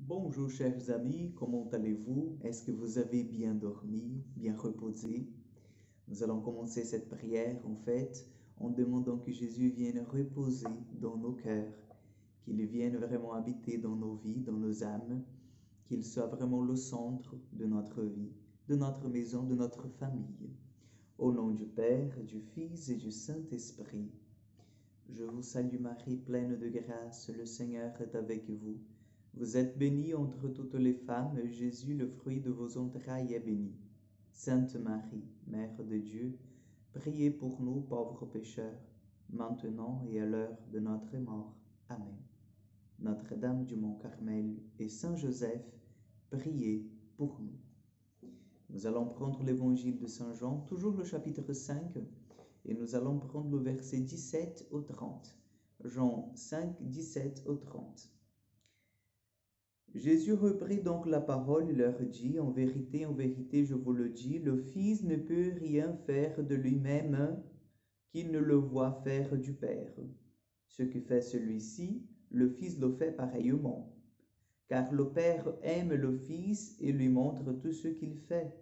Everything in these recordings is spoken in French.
Bonjour chers amis, comment allez-vous? Est-ce que vous avez bien dormi, bien reposé? Nous allons commencer cette prière en demandant que Jésus vienne reposer dans nos cœurs, qu'il vienne vraiment habiter dans nos vies, dans nos âmes, qu'il soit vraiment le centre de notre vie, de notre maison, de notre famille. Au nom du Père, du Fils et du Saint-Esprit, je vous salue Marie, pleine de grâce, le Seigneur est avec vous. Vous êtes bénie entre toutes les femmes, et Jésus, le fruit de vos entrailles, est béni. Sainte Marie, Mère de Dieu, priez pour nous pauvres pécheurs, maintenant et à l'heure de notre mort. Amen. Notre-Dame du Mont Carmel et Saint Joseph, priez pour nous. Nous allons prendre l'évangile de Saint Jean, toujours le chapitre 5, et nous allons prendre le verset 17 au 30. Jean 5, 17 au 30. Jésus reprit donc la parole et leur dit, en vérité, je vous le dis, le Fils ne peut rien faire de lui-même qu'il ne le voit faire du Père. Ce que fait celui-ci, le Fils le fait pareillement. Car le Père aime le Fils et lui montre tout ce qu'il fait.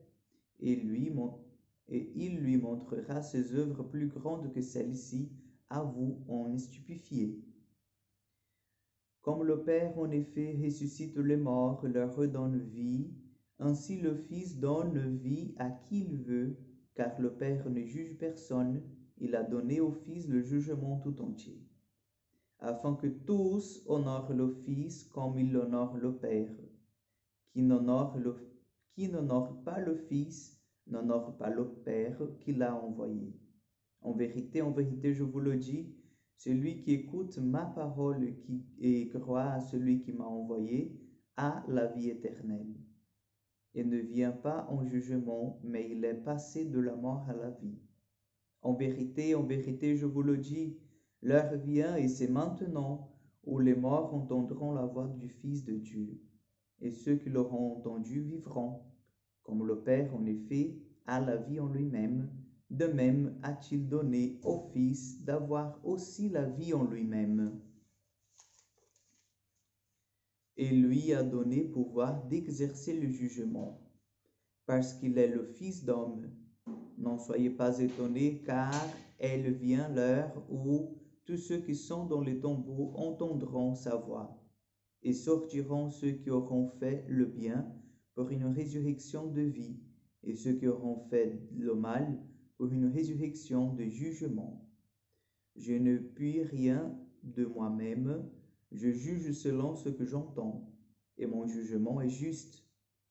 Et il lui montrera ses œuvres plus grandes que celles-ci, à vous en stupéfiez. Comme le Père en effet ressuscite les morts, leur redonne vie, ainsi le Fils donne vie à qui il veut, car le Père ne juge personne, il a donné au Fils le jugement tout entier, afin que tous honorent le Fils comme il honore le Père. Qui n'honore pas le Fils n'honore pas le Père qui l'a envoyé. En vérité, je vous le dis, celui qui écoute ma parole et croit à celui qui m'a envoyé a la vie éternelle et ne vient pas en jugement, mais il est passé de la mort à la vie. En vérité, je vous le dis, l'heure vient et c'est maintenant où les morts entendront la voix du Fils de Dieu, et ceux qui l'auront entendu vivront, comme le Père en effet a la vie en lui-même. De même a-t-il donné au Fils d'avoir aussi la vie en lui-même. Et lui a donné pouvoir d'exercer le jugement, parce qu'il est le Fils d'homme. N'en soyez pas étonnés, car elle vient l'heure où tous ceux qui sont dans les tombeaux entendront sa voix, et sortiront ceux qui auront fait le bien pour une résurrection de vie, et ceux qui auront fait le mal pour une résurrection de jugement. Je ne puis rien de moi-même, je juge selon ce que j'entends, et mon jugement est juste,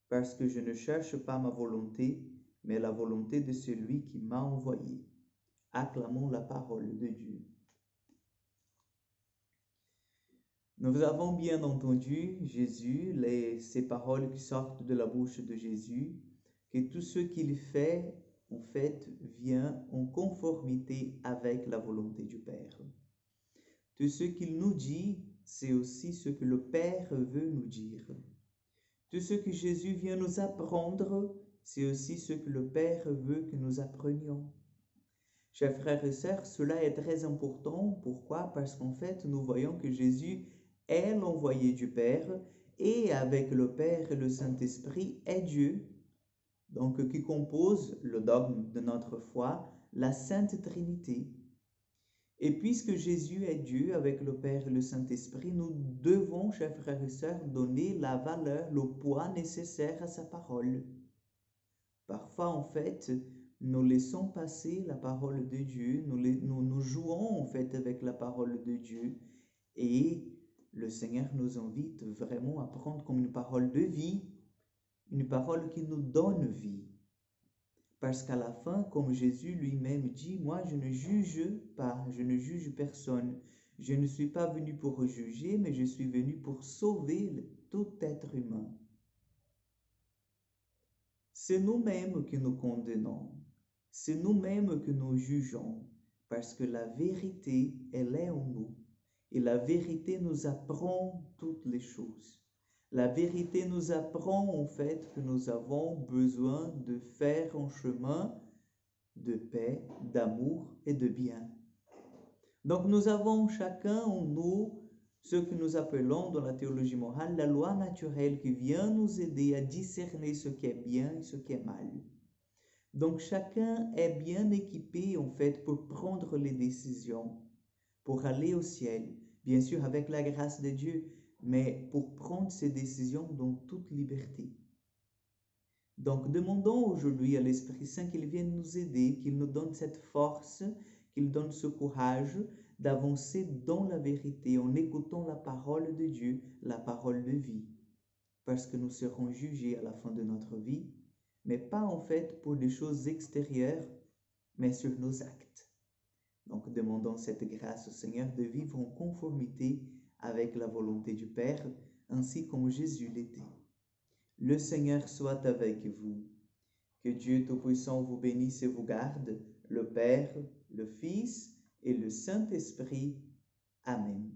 parce que je ne cherche pas ma volonté, mais la volonté de celui qui m'a envoyé. Acclamons la parole de Dieu. Nous avons bien entendu Jésus, ces paroles qui sortent de la bouche de Jésus, que tout ce qu'il fait, en fait, vient en conformité avec la volonté du Père. Tout ce qu'il nous dit, c'est aussi ce que le Père veut nous dire. Tout ce que Jésus vient nous apprendre, c'est aussi ce que le Père veut que nous apprenions. Chers frères et sœurs, cela est très important. Pourquoi? Parce qu'en fait, nous voyons que Jésus est l'envoyé du Père et avec le Père et le Saint-Esprit est Dieu, donc qui compose le dogme de notre foi, la Sainte Trinité. Et puisque Jésus est Dieu avec le Père et le Saint-Esprit, nous devons, chers frères et sœurs, donner la valeur, le poids nécessaire à sa parole. Parfois, en fait, nous laissons passer la parole de Dieu, nous jouons en fait avec la parole de Dieu, et le Seigneur nous invite vraiment à prendre comme une parole de vie, une parole qui nous donne vie. Parce qu'à la fin, comme Jésus lui-même dit, moi je ne juge pas, je ne juge personne. Je ne suis pas venu pour juger, mais je suis venu pour sauver tout être humain. C'est nous-mêmes que nous condamnons, c'est nous-mêmes que nous jugeons, parce que la vérité, elle est en nous. Et la vérité nous apprend toutes les choses. La vérité nous apprend en fait que nous avons besoin de faire un chemin de paix, d'amour et de bien. Donc nous avons chacun en nous ce que nous appelons dans la théologie morale la loi naturelle qui vient nous aider à discerner ce qui est bien et ce qui est mal. Donc chacun est bien équipé en fait pour prendre les décisions, pour aller au ciel, bien sûr avec la grâce de Dieu, mais pour prendre ces décisions dans toute liberté. Donc demandons aujourd'hui à l'Esprit Saint qu'il vienne nous aider, qu'il nous donne cette force, qu'il donne ce courage d'avancer dans la vérité en écoutant la parole de Dieu, la parole de vie. Parce que nous serons jugés à la fin de notre vie, mais pas en fait pour des choses extérieures, mais sur nos actes. Donc demandons cette grâce au Seigneur de vivre en conformité avec la volonté du Père, ainsi comme Jésus l'était. Le Seigneur soit avec vous. Que Dieu Tout-Puissant vous bénisse et vous garde, le Père, le Fils et le Saint-Esprit. Amen.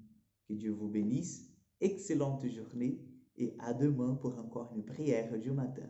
Que Dieu vous bénisse. Excellente journée et à demain pour encore une prière du matin.